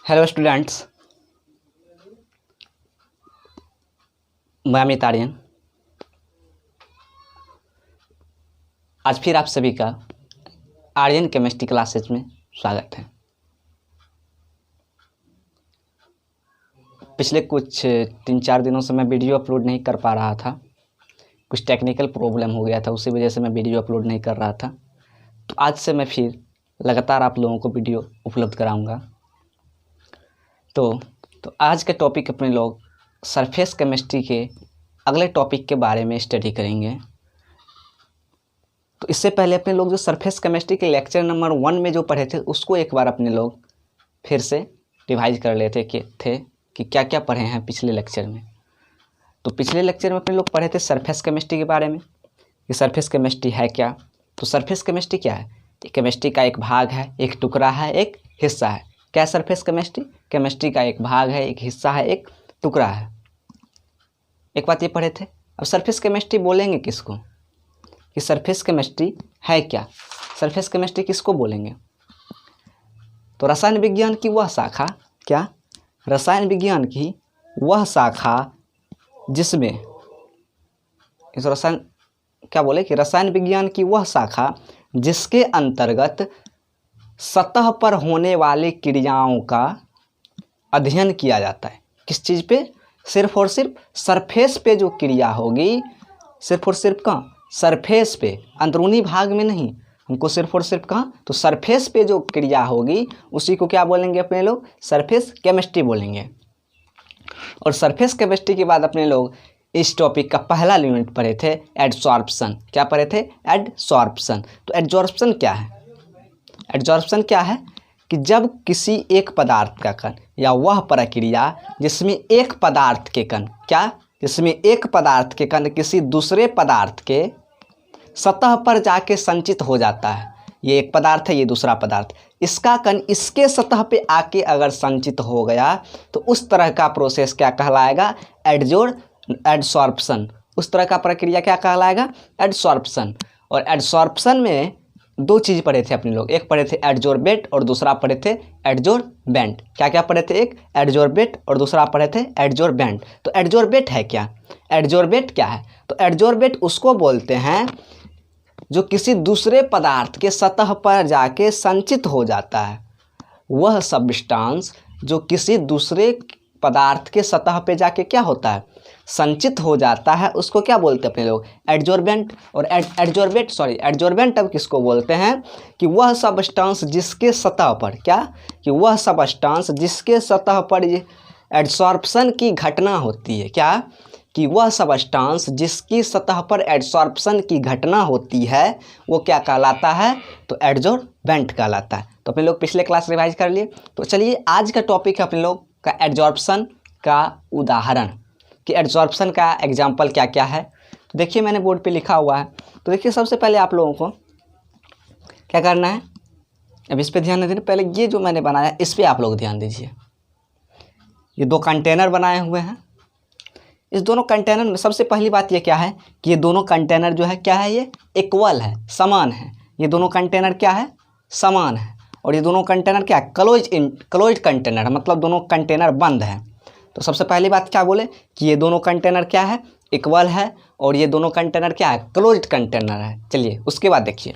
Hello students, मैं अमित आर्यन। आज फिर आप सभी का आर्यन केमिस्ट्री क्लासेज में स्वागत है। पिछले कुछ 3-4 दिनों से मैं वीडियो अपलोड नहीं कर पा रहा था। कुछ टेक्निकल प्रॉब्लम हो गया था, उसी वजह से मैं वीडियो अपलोड नहीं कर रहा था। तो आज से मैं फिर लगातार आप लोगों को वीडियो उपलब्ध कराऊंगा। तो आज के टॉपिक अपने लोग सरफेस केमिस्ट्री के अगले टॉपिक के बारे में स्टडी करेंगे। तो इससे पहले अपने लोग जो सरफेस केमिस्ट्री के लेक्चर नंबर 1 में जो पढ़े थे उसको एक बार अपने लोग फिर से रिवाइज कर लेते कि क्या क्या पढ़े हैं पिछले लेक्चर में। तो पिछले लेक्चर में अपने लोग पढ़े थे सरफेस केमिस्ट्री के बारे में कि सरफेस केमिस्ट्री है क्या। तो सरफेस केमिस्ट्री क्या है? केमिस्ट्री का एक भाग है, एक टुकड़ा है, एक हिस्सा है। क्या सरफेस केमिस्ट्री? केमिस्ट्री का एक भाग है, एक हिस्सा है, एक टुकड़ा है। एक बात ये पढ़े थे। अब सरफेस केमिस्ट्री बोलेंगे किसको? कि सरफेस केमिस्ट्री है क्या? सरफेस केमिस्ट्री किसको बोलेंगे? तो रसायन विज्ञान की वह शाखा, क्या? रसायन विज्ञान की वह शाखा जिसमें इस रसायन क्या बोले कि रसायन विज्ञान की वह शाखा जिसके अंतर्गत सतह पर होने वाली क्रियाओं का अध्ययन किया जाता है। किस चीज़ पे? सिर्फ और सिर्फ सरफेस पे जो क्रिया होगी, सिर्फ और सिर्फ कहाँ? सरफेस पे, अंदरूनी भाग में नहीं। हमको सिर्फ और सिर्फ कहाँ? तो सरफेस पे जो क्रिया होगी उसी को क्या बोलेंगे अपने लोग? सरफेस केमिस्ट्री बोलेंगे। और सरफेस केमिस्ट्री के बाद अपने लोग इस टॉपिक का पहला यूनिट पढ़े थे एडसॉर्प्शन। क्या पढ़े थे? एडसॉर्प्शन। तो एडसॉर्प्शन क्या है? एडसॉर्प्शन क्या है कि जब किसी एक पदार्थ का कण या वह प्रक्रिया जिसमें एक पदार्थ के कण, क्या? जिसमें एक पदार्थ के कण किसी दूसरे पदार्थ के सतह पर जाके संचित हो जाता है। ये एक पदार्थ है, ये दूसरा पदार्थ, इसका कण इसके सतह पे आके अगर संचित हो गया तो उस तरह का प्रोसेस क्या कहलाएगा? एडसॉर्प्शन। उस तरह का प्रक्रिया क्या कहलाएगा? एडसॉर्प्शन। और एडसॉर्प्शन में दो चीज़ पढ़े थे अपने लोग। एक पढ़े थे एडजॉर्बेट और दूसरा पढ़े थे एडजॉर्बेंट। क्या क्या पढ़े थे? एक एडजॉर्बेट और दूसरा पढ़े थे एडजॉर्बेंट। तो एडजॉर्बेट है क्या? एडजॉर्बेट क्या है? तो एडजॉर्बेट उसको बोलते हैं जो किसी दूसरे पदार्थ के सतह पर जाके संचित हो जाता है। वह सब्सटेंस जो किसी दूसरे पदार्थ के सतह पे जाके क्या होता है? संचित हो जाता है, उसको क्या बोलते हैं अपने लोग? एडजॉर्बेंट। और एडजॉर्बेंट अब किसको बोलते हैं? कि वह सब्सटेंस जिसके सतह पर, क्या? कि वह सब्सटेंस जिसके सतह पर एडसॉर्प्शन की घटना होती है। क्या? कि वह सब्सटेंस जिसकी सतह पर एडसॉर्प्शन की घटना होती है वो क्या कहलाता है? तो एडजॉर्बेंट कहलाता है। तो अपने लोग पिछले क्लास रिवाइज कर लिए। तो चलिए आज का टॉपिक है अपने लोग का एडसॉर्प्शन का उदाहरण, कि एडसॉर्प्शन का एग्जाम्पल क्या क्या है। तो देखिए मैंने बोर्ड पे लिखा हुआ है। तो देखिए सबसे पहले आप लोगों को क्या करना है, अब इस पे ध्यान नहीं देना, पहले ये जो मैंने बनाया इस पे आप लोग ध्यान दीजिए। ये दो कंटेनर बनाए हुए हैं। इस दोनों कंटेनर में सबसे पहली बात ये क्या है कि ये दोनों कंटेनर जो है क्या है? ये इक्वल है, समान है। ये दोनों कंटेनर क्या है? समान है। और ये दोनों कंटेनर क्या है? क्लोज्ड कंटेनर, मतलब दोनों कंटेनर बंद है। तो सबसे पहली बात क्या बोले कि ये दोनों कंटेनर क्या है? इक्वल है। और ये दोनों कंटेनर क्या है? क्लोज्ड कंटेनर है। चलिए उसके बाद देखिए,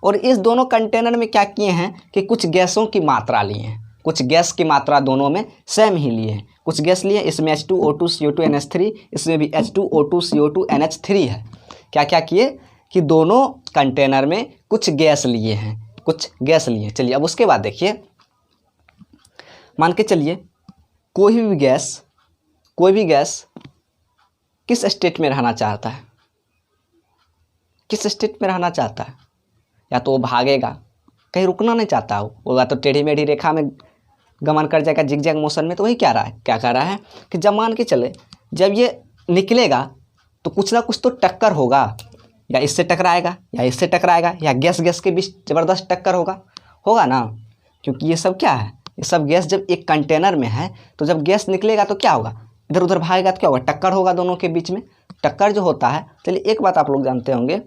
और इस दोनों कंटेनर में क्या किए हैं कि कुछ गैसों की मात्रा लिए हैं। कुछ गैस की मात्रा दोनों में सेम ही लिए हैं। कुछ गैस लिए, इसमें H2O2 CO2 NH3, इसमें भी H2O2 CO2 NH3 है। क्या क्या किए कि दोनों कंटेनर में कुछ गैस लिए हैं, कुछ गैस लिए। चलिए अब उसके बाद देखिए, मान के चलिए कोई भी गैस किस स्टेट में रहना चाहता है? किस स्टेट में रहना चाहता है? या तो वो भागेगा, कहीं रुकना नहीं चाहता वो या तो टेढ़ी मेढ़ी रेखा में गमन कर जाएगा, जिगजैग मोशन में। तो वही क्या कर रहा है कि जब मान के चले जब ये निकलेगा तो कुछ ना कुछ तो टक्कर होगा, या इससे टकराएगा या इससे टकराएगा, या गैस के बीच ज़बरदस्त टक्कर होगा ना। क्योंकि ये सब क्या है? ये सब गैस जब एक कंटेनर में है तो जब गैस निकलेगा तो क्या होगा? इधर उधर भागेगा तो क्या होगा? टक्कर होगा दोनों के बीच में। टक्कर जो होता है, चलिए एक बात आप लोग जानते होंगे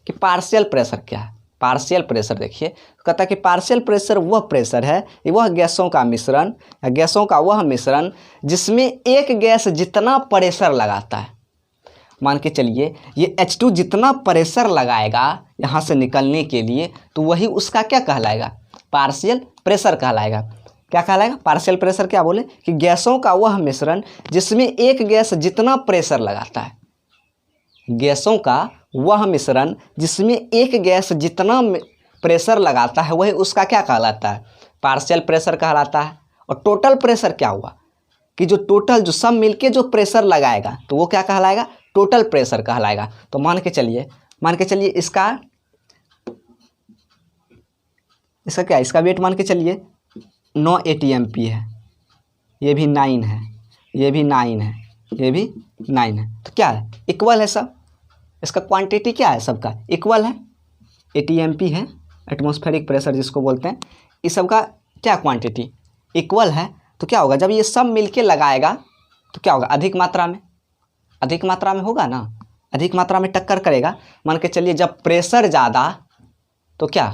कि पार्शियल प्रेशर क्या है? पार्शियल प्रेशर देखिए, कहता है कि पार्शियल प्रेशर वह प्रेशर है, वह गैसों का मिश्रण या गैसों का वह मिश्रण जिसमें एक गैस जितना प्रेशर लगाता है। मान के चलिए ये H2 जितना प्रेशर लगाएगा यहाँ से निकलने के लिए, तो वही उसका क्या कहलाएगा, पार्शियल प्रेशर कहलाएगा। क्या कहलाएगा, पार्शियल प्रेशर। क्या बोले कि गैसों का वह मिश्रण जिसमें एक गैस जितना प्रेशर लगाता है, गैसों का वह मिश्रण जिसमें एक गैस जितना प्रेशर लगाता है वही उसका क्या कहलाता है, पार्शियल प्रेशर कहलाता है। और टोटल प्रेशर क्या हुआ कि जो टोटल जो सब मिलके जो प्रेशर लगाएगा तो वो क्या कहलाएगा, टोटल प्रेशर कहलाएगा। तो मान के चलिए इसका क्या, इसका वेट मान के चलिए 9 ATMP है, ये भी 9 है, ये भी 9 है, ये भी 9 है। तो क्या है, इक्वल है सब, इसका क्वांटिटी क्या है, सबका इक्वल है। ATMP है एटमॉस्फेरिक प्रेशर जिसको बोलते हैं, इस सब का क्या क्वांटिटी इक्वल है। तो क्या होगा, जब ये सब मिलके लगाएगा तो क्या होगा, अधिक मात्रा में होगा ना, अधिक मात्रा में टक्कर करेगा। मान के चलिए जब प्रेशर ज़्यादा तो क्या,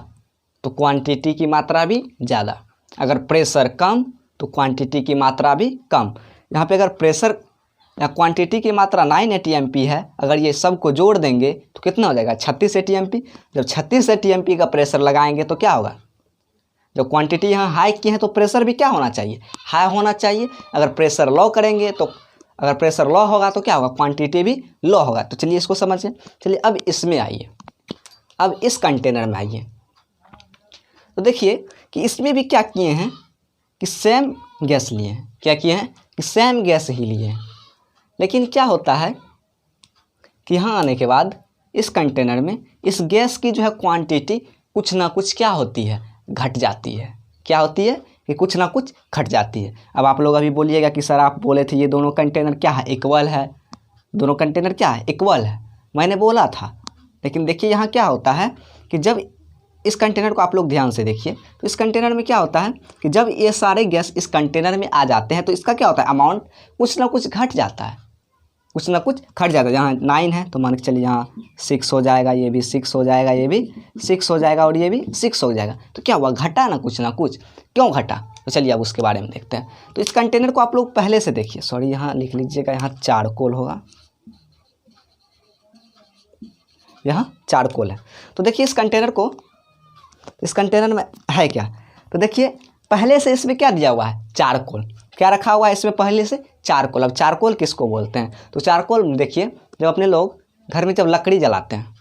तो क्वांटिटी की मात्रा भी ज़्यादा, अगर प्रेशर कम तो क्वांटिटी की मात्रा भी कम। यहाँ पे अगर प्रेशर या क्वांटिटी की मात्रा 9 ATMP है, अगर ये सब को जोड़ देंगे तो कितना हो जाएगा, 36 ATMP। जब 36 ATMP का प्रेशर लगाएंगे तो क्या होगा, जब क्वांटिटी यहाँ हाई की है तो प्रेशर भी क्या होना चाहिए, हाई होना चाहिए। अगर प्रेशर लो करेंगे तो, अगर प्रेशर लो होगा तो क्या होगा, क्वांटिटी भी लो होगा। तो चलिए इसको समझिए। चलिए अब इसमें आइए, अब इस कंटेनर में आइए। तो देखिए कि इसमें भी क्या किए हैं कि सेम गैस लिए हैं, क्या किए हैं कि सेम गैस ही लिए हैं। लेकिन क्या होता है कि यहाँ आने के बाद इस कंटेनर में इस गैस की जो है क्वांटिटी कुछ ना कुछ क्या होती है, घट जाती है। क्या होती है कि कुछ ना कुछ घट जाती है। अब आप लोग अभी बोलिएगा कि सर आप बोले थे ये दोनों कंटेनर क्या है, इक्वल है, दोनों कंटेनर क्या है, इक्वल है, मैंने बोला था। लेकिन देखिए यहाँ क्या होता है कि जब इस कंटेनर को आप लोग ध्यान से देखिए, तो इस कंटेनर में क्या होता है कि जब ये सारे गैस इस कंटेनर में आ जाते हैं तो इसका क्या होता है, अमाउंट कुछ ना कुछ घट जाता है, कुछ ना कुछ घट जाता है। यहाँ 9 है तो मान के चलिए यहाँ 6 हो जाएगा, ये भी 6 हो जाएगा, ये भी 6 हो जाएगा और ये भी 6 हो जाएगा। तो क्या हुआ, घटा ना कुछ, क्यों घटा। तो चलिए अब उसके बारे में देखते हैं। तो इस कंटेनर को आप लोग पहले से देखिए, सॉरी यहाँ लिख लीजिएगा, यहाँ चारकोल होगा, यहाँ चारकोल है। तो देखिए इस कंटेनर को, इस कंटेनर में है क्या, तो देखिए पहले से इसमें क्या दिया हुआ है, चारकोल। क्या रखा हुआ है इसमें पहले से, चारकोल। अब चारकोल किसको बोलते हैं, तो चारकोल देखिए जब अपने लोग घर में जब लकड़ी जलाते हैं,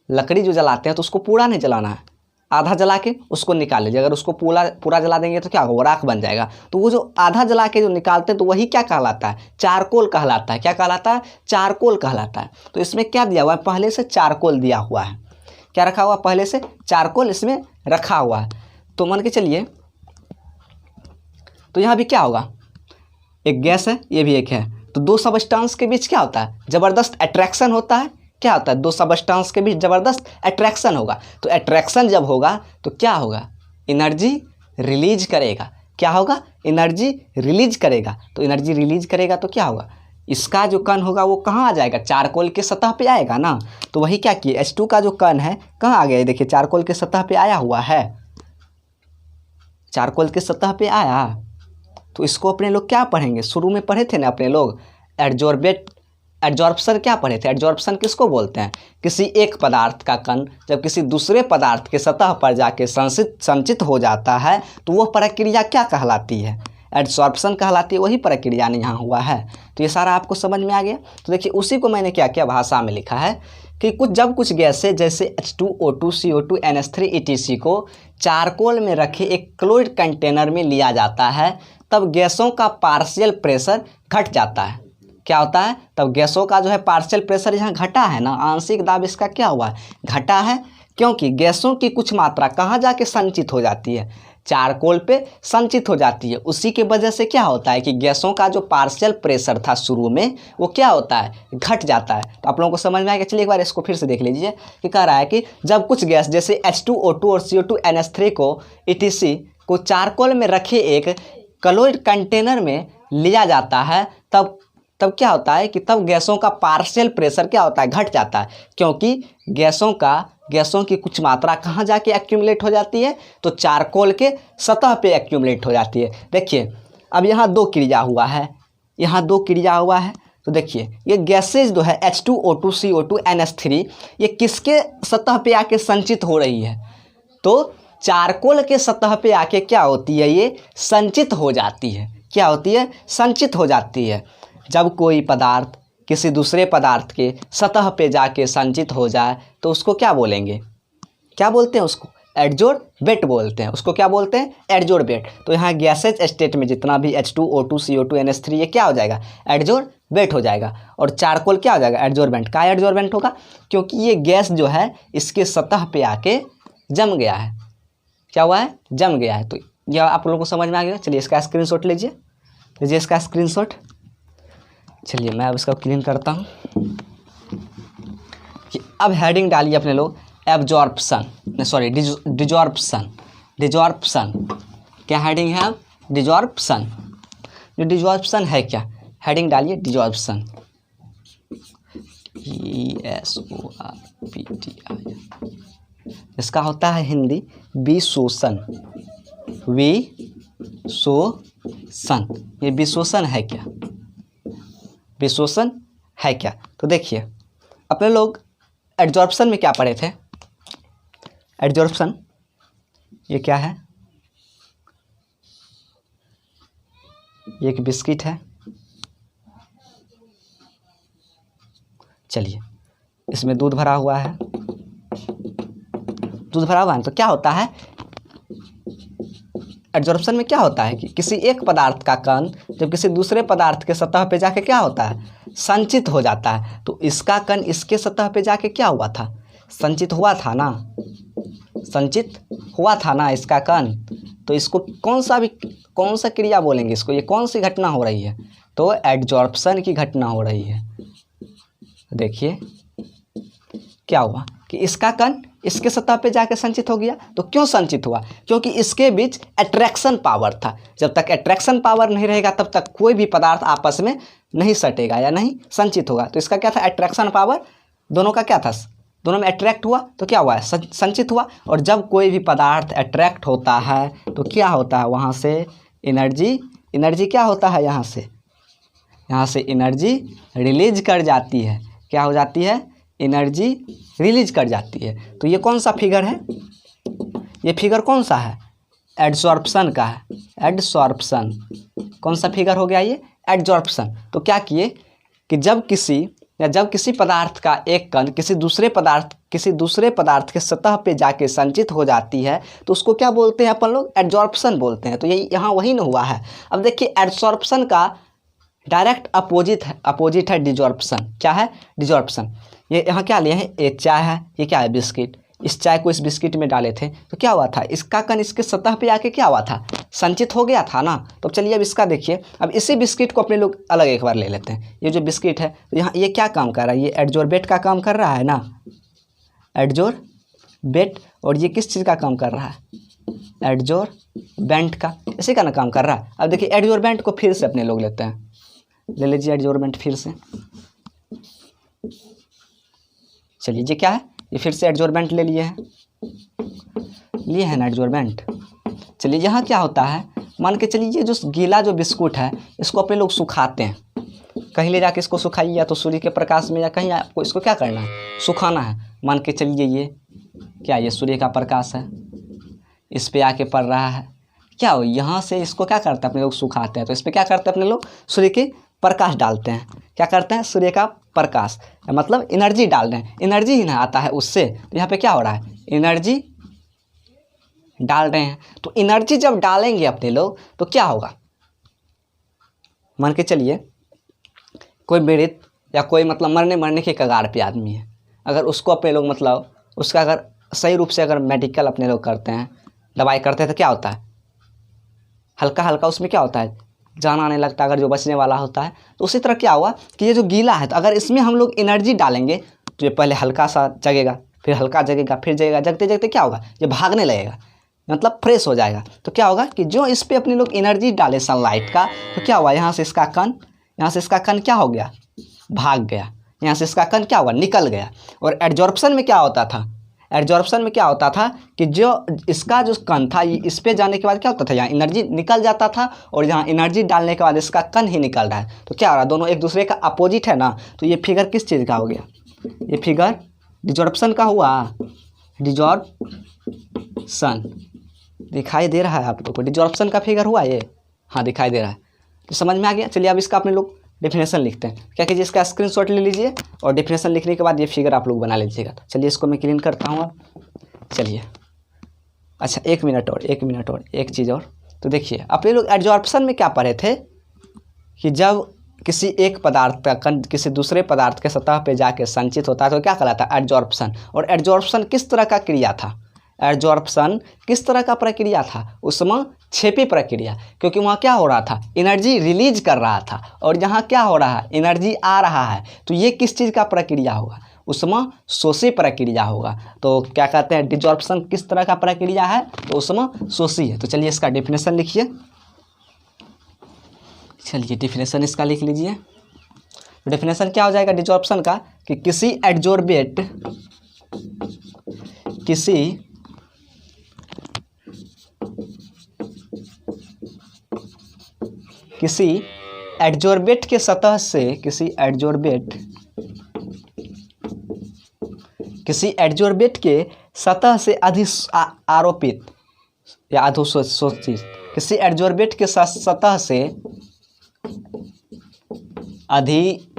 लकड़ी जो जलाते हैं तो उसको पूरा नहीं जलाना है, आधा जला के उसको निकाल लीजिए। अगर उसको पूरा जला देंगे तो क्या होगा, वो राख बन जाएगा। तो वो जो आधा जला के जो निकालते हैं तो वही क्या कहलाता है, चारकोल कहलाता है। क्या कहलाता है, चारकोल कहलाता है। तो इसमें क्या दिया हुआ है, पहले से चारकोल दिया हुआ है। क्या रखा हुआ, पहले से चारकोल इसमें रखा हुआ है। तो मान के चलिए, तो यहाँ भी क्या होगा, एक गैस है, ये भी एक है, तो दो सबस्टेंस के बीच क्या होता है, ज़बरदस्त अट्रैक्शन होता है। क्या होता है, दो सबस्टेंस के बीच ज़बरदस्त अट्रैक्शन होगा। तो अट्रैक्शन जब होगा तो क्या होगा, एनर्जी रिलीज करेगा। क्या होगा, एनर्जी रिलीज करेगा। तो एनर्जी रिलीज करेगा तो क्या होगा, इसका जो कण होगा वो कहाँ आ जाएगा, चारकोल के सतह पे आएगा ना। तो वही क्या किए, H2 का जो कण है कहाँ आ गया, देखिए चारकोल के सतह पे आया हुआ है, चारकोल के सतह पे आया। तो इसको अपने लोग क्या पढ़ेंगे, शुरू में पढ़े थे ना अपने लोग, एडजॉर्प्शन क्या पढ़े थे। एडजॉर्प्शन किसको बोलते हैं, किसी एक पदार्थ का कण जब किसी दूसरे पदार्थ के सतह पर जाके संचित हो जाता है तो वह प्रक्रिया क्या कहलाती है, एडसॉर्प्शन कहलाती है। वही प्रक्रिया यहाँ हुआ है। तो ये सारा आपको समझ में आ गया। तो देखिए उसी को मैंने क्या किया, भाषा में लिखा है कि जब कुछ गैसें जैसे H2O2 CO2 NH3 ETC को चारकोल में रखे एक क्लोज्ड कंटेनर में लिया जाता है तब गैसों का पार्शियल प्रेशर घट जाता है। क्या होता है, तब गैसों का जो है पार्शियल प्रेशर यहाँ घटा है ना, आंशिक दाब इसका क्या हुआ है, घटा है। क्योंकि गैसों की कुछ मात्रा कहाँ जाके संचित हो जाती है, चारकोल पे संचित हो जाती है। उसी के वजह से क्या होता है कि गैसों का जो पार्शियल प्रेशर था शुरू में वो क्या होता है, घट जाता है। तो आप लोगों को समझ में आएगा। चलिए एक बार इसको फिर से देख लीजिए कि कह रहा है कि जब कुछ गैस जैसे H2O2 और CO2 NH3 को ETC को चारकोल में रखे एक क्लोज्ड कंटेनर में लिया जाता है तब तब क्या होता है कि तब गैसों का पार्शियल प्रेशर क्या होता है, घट जाता है, क्योंकि गैसों की कुछ मात्रा कहाँ जाके एक्यूमुलेट हो जाती है, तो चारकोल के सतह पे एक्यूमुलेट हो जाती है। देखिए अब यहाँ दो क्रिया हुआ है, तो देखिए ये गैसेज जो है H2O2 CO2 NH3 ये किसके सतह पे आके संचित हो रही है, तो चारकोल के सतह पे आके क्या होती है, ये संचित हो जाती है। क्या होती है, संचित हो जाती है। जब कोई पदार्थ किसी दूसरे पदार्थ के सतह पे जाके संचित हो जाए तो उसको क्या बोलेंगे, क्या बोलते हैं, उसको एडजोर्बेट बोलते हैं। उसको क्या बोलते हैं, एडजोर्बेट। तो यहाँ गैसेज स्टेट में जितना भी H2O2 CO2 NH3 ये क्या हो जाएगा, एडजोर्बेट हो जाएगा। और चारकोल क्या हो जाएगा, एडजोर्बेंट। का एडजोर्बेंट होगा, क्योंकि ये गैस जो है इसके सतह पे आके जम गया है। क्या हुआ है, जम गया है। तो यह आप लोगों को समझ में आ गया। चलिए इसका स्क्रीनशॉट लीजिए इसका स्क्रीनशॉट। चलिए मैं अब इसका क्लीन करता हूँ कि अब हेडिंग डालिए अपने लोग एब्जॉर्प्शन, सॉरी डिजॉर्प्शन। क्या हेडिंग है, अब डिजॉर्प्शन। जो डिजॉर्प्शन है क्या, हेडिंग डालिए डिजॉर्प्शन, ESORPTI। इसका होता है हिंदी विशोषण। ये विशोषण है क्या, विशोषण है क्या। तो देखिए अपने लोग एडजॉर्प्शन में क्या पढ़े थे, एडजॉर्प्शन ये क्या है, ये एक बिस्किट है। चलिए इसमें दूध भरा हुआ है, तो क्या होता है एडजॉर्प्शन में, क्या होता है कि किसी एक पदार्थ का कण जब किसी दूसरे पदार्थ के सतह पे जाके क्या होता है, संचित हो जाता है। तो इसका कण इसके सतह पे जाके क्या हुआ था, संचित हुआ था ना इसका कण। तो इसको कौन सा क्रिया बोलेंगे इसको, ये कौन सी घटना हो रही है, तो एडजॉर्प्शन की घटना हो रही है। देखिए क्या हुआ कि इसका कण इसके सतह पे जाके संचित हो गया। तो क्यों संचित हुआ, क्योंकि इसके बीच अट्रैक्शन पावर था। जब तक अट्रैक्शन पावर नहीं रहेगा तब तक कोई भी पदार्थ आपस में नहीं सटेगा या नहीं संचित होगा। तो इसका क्या था, अट्रैक्शन पावर, दोनों का क्या था, दोनों में अट्रैक्ट हुआ तो क्या हुआ, संचित हुआ। और जब कोई भी पदार्थ अट्रैक्ट होता है तो क्या होता है, वहाँ से एनर्जी क्या होता है, यहाँ से एनर्जी रिलीज कर जाती है। क्या हो जाती है, एनर्जी रिलीज कर जाती है। तो ये कौन सा फिगर है, ये फिगर कौन सा है, एडसॉर्प्शन का है। एडसॉर्प्शन कौन सा फिगर हो गया, ये एडसॉर्प्शन। तो क्या किए कि जब किसी पदार्थ का एक कण किसी दूसरे पदार्थ के सतह पे जाके संचित हो जाती है तो उसको क्या बोलते हैं अपन लोग, एडसॉर्प्शन बोलते हैं। तो यही यहाँ वही न हुआ है। अब देखिए एडसॉर्प्शन का डायरेक्ट अपोजिट है डिजॉर्प्शन। क्या है, डिजॉर्प्शन। ये यहाँ क्या लिए हैं, एक चाय है, ये क्या है, बिस्किट। इस चाय को इस बिस्किट में डाले थे तो क्या हुआ था, इसका कण इसके सतह पे आके क्या हुआ था, संचित हो गया था ना। तो चलिए अब इसका देखिए, अब इसी बिस्किट को अपने लोग अलग एक बार ले लेते हैं। ये जो बिस्किट है तो यहाँ ये क्या काम कर रहा है, ये एडजॉर्बेट का काम कर रहा है ना, एडजॉर्बेट। और ये किस चीज़ का काम कर रहा है, एडजॉर्बेंट का, इसी का ना काम कर रहा है। अब देखिए एडजॉर्बेंट को फिर से अपने लोग लेते हैं, ले लीजिए एडजॉर्बेंट फिर से। चलिए ये क्या है, ये फिर से एडजॉर्बेंट ले लिए हैं ना एडजॉर्बेंट। चलिए यहाँ क्या होता है, मान के चलिए ये जो गीला जो बिस्कुट है इसको अपने लोग सुखाते हैं। कहीं ले जाके इसको सुखाइए, या तो सूर्य के प्रकाश में, या कहीं आपको इसको क्या करना है, सुखाना है। मान के चलिए ये क्या, ये सूर्य का प्रकाश है, इस पे आके पड़ रहा है। क्या हो, यहाँ से इसको क्या करते हैं अपने लोग, सुखाते हैं। तो इस पर क्या करते हैं अपने लोग, सूर्य के प्रकाश डालते हैं। क्या करते हैं, सूर्य का प्रकाश, मतलब एनर्जी डाल रहे हैं, एनर्जी ही ना आता है उससे। तो यहाँ पे क्या हो रहा है, एनर्जी डाल रहे हैं। तो एनर्जी जब डालेंगे अपने लोग तो क्या होगा, मान के चलिए कोई पीड़ित या कोई मतलब मरने के कगार पे आदमी है, अगर उसको अपने लोग मतलब उसका अगर सही रूप से अगर मेडिकल अपने लोग करते हैं, दवाई करते हैं, तो क्या होता है, हल्का हल्का उसमें क्या होता है, जान आने लगता है, अगर जो बचने वाला होता है। तो उसी तरह क्या हुआ कि ये जो गीला है, तो अगर इसमें हम लोग एनर्जी डालेंगे तो ये पहले हल्का सा जगेगा, फिर हल्का जगेगा, फिर जगेगा, जगते जगते क्या होगा, ये भागने लगेगा, मतलब फ्रेश हो जाएगा। तो क्या होगा कि जो इस पर अपने लोग एनर्जी डाले सनलाइट का, तो क्या हुआ, यहाँ से इसका कण यहाँ से इसका कण क्या हो गया, भाग गया, यहाँ से इसका कण क्या हुआ, निकल गया। और एडजॉर्प्शन में क्या होता था, एडजॉर्प्शन में क्या होता था कि जो इसका जो कण था ये इस पे जाने के बाद क्या होता था, यहाँ एनर्जी निकल जाता था और यहाँ एनर्जी डालने के बाद इसका कण ही निकल रहा है। तो क्या हो रहा है, दोनों एक दूसरे का अपोजिट है ना। तो ये फिगर किस चीज़ का हो गया, ये फिगर डिजॉर्प्शन का हुआ, डिजॉर्प्शन दिखाई दे रहा है आप लोग को, डिजॉर्प्शन का फिगर हुआ ये, हाँ दिखाई दे रहा है। तो समझ में आ गया। चलिए अब इसका अपने लोग डेफिनेशन लिखते हैं। क्या कीजिए, इसका स्क्रीनशॉट ले लीजिए और डेफिनेशन लिखने के बाद ये फिगर आप लोग बना लीजिएगा। तो चलिए इसको मैं क्लीन करता हूँ अब। चलिए अच्छा एक मिनट और एक चीज़ और। तो देखिए अपने लोग एडजॉर्प्शन में क्या पढ़े थे कि जब किसी एक पदार्थ का कण किसी दूसरे पदार्थ के सतह पे जाके संचित होता है तो क्या कहलाता है, एडजॉर्प्शन। और एडजॉर्प्शन किस तरह का क्रिया था, एडजॉर्प्शन किस तरह का प्रक्रिया था, उसमें छेपी प्रक्रिया, क्योंकि वहाँ क्या हो रहा था, एनर्जी रिलीज कर रहा था और यहाँ क्या हो रहा है, एनर्जी आ रहा है। तो ये किस चीज़ का प्रक्रिया होगा, उसमें शोषी प्रक्रिया होगा। तो क्या कहते हैं, डिजॉर्प्शन किस तरह का प्रक्रिया है, तो उसमें शोषी है। तो चलिए इसका डेफिनेशन लिखिए। चलिए डेफिनेशन इसका लिख लीजिए। डेफिनेशन क्या हो जाएगा डिजॉर्प्शन का कि किसी एडजॉर्बेट के सतह से किसी एडजॉर्बेट के सतह से आरोपित या अधोशोषित, किसी एडजॉर्बेट के सतह से अधिशोषित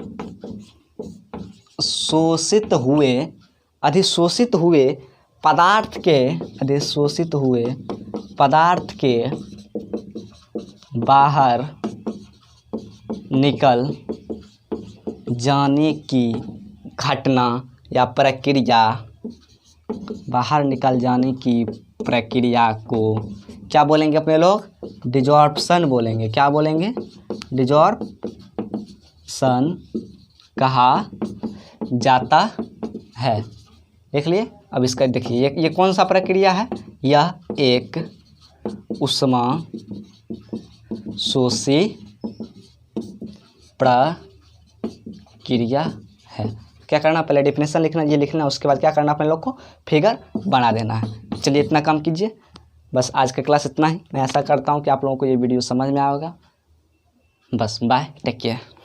हुए पदार्थ के बाहर निकल जाने की घटना या प्रक्रिया, बाहर निकल जाने की प्रक्रिया को क्या बोलेंगे अपने लोग, डिजॉर्प्शन बोलेंगे। क्या बोलेंगे, डिजॉर्प्शन कहा जाता है। देख लिए। अब इसका देखिए ये कौन सा प्रक्रिया है, यह एक ऊष्मा शोषी प्रक्रिया है। क्या करना, पहले डेफिनेशन लिखना, ये लिखना, उसके बाद क्या करना, अपने लोग को फिगर बना देना है। चलिए इतना काम कीजिए। बस आज का क्लास इतना ही। मैं ऐसा करता हूँ कि आप लोगों को ये वीडियो समझ में आएगा। बस बाय, टेक केयर।